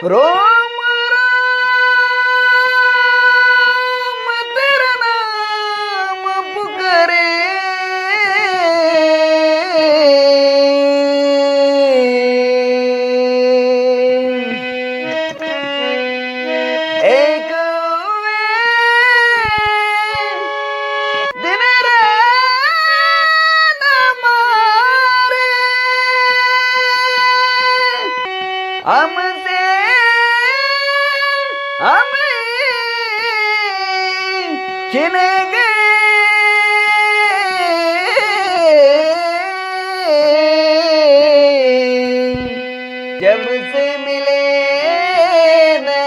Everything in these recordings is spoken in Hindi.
रोम राम तेरा नाम पुकारे, एक दिन रात हमारे हमसे हमें छिन गए, जब से मिले नैन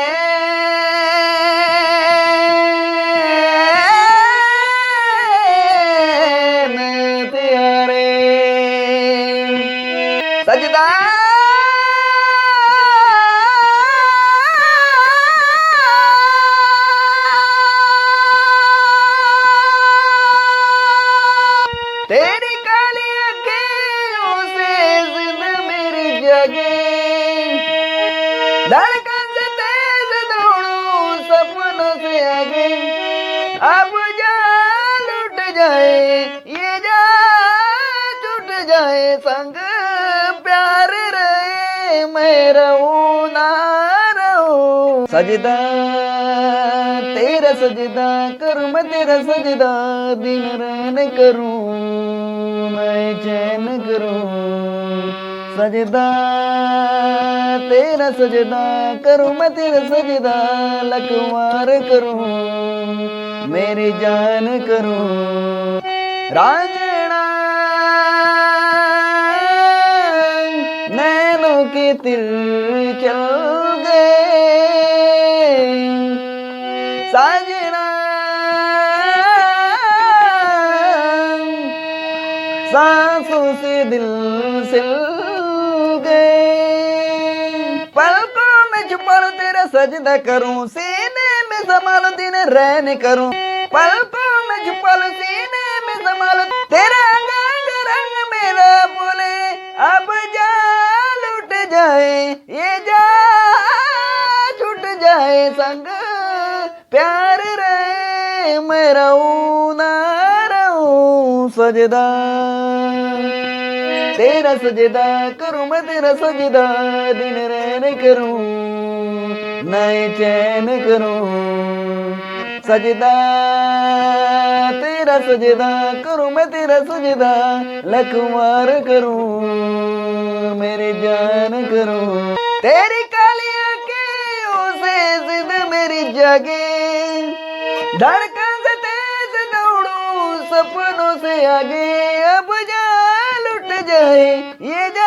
तेरे, सजदा तेरी काली अखियों से जिद मेरी जगे, धड़कन से तेज दौड़ूं सपनों से आगे, अब जान लुट जाए ये जान छूट जाए, संग प्यार रहे मैं रहूं ना रहूं, सजदा तेरा सजदा करूं मैं तेरा सजदा, दिन रैन करूं मैं चैन करूं, सजदा तेरा सजदा करूं मैं तेरा सजदा, लखवार करूं मेरी जान करूं, रांझना नैनों के तिल चल गए, साजना सांसों से दिल सिल गए, पलकों में छुपा लूं तेरा सजदा करूं, सीने में संभालूं दिन रैन करूं, पलकों में छुपा लूं सीने में संभालूं, तेरा अंग अंग रंग मेरा बोले, अब जा लुट जाए ये जा छूट जाए, संग प्यार रहे मैं रहूं ना रहूं, सजदा तेरा सजदा करूं मैं तेरा सजदा, दिन रैन करूं नए चैन करूं, सजदा तेरा सजदा करूं मैं तेरा सजदा, लखवार करूं मेरी जान करूं, तेरी काली आंखों से जिद मेरी जागे, धड़कन से तेज दौड़ूं सपनों से आगे, अब जा लुट जाए ये जा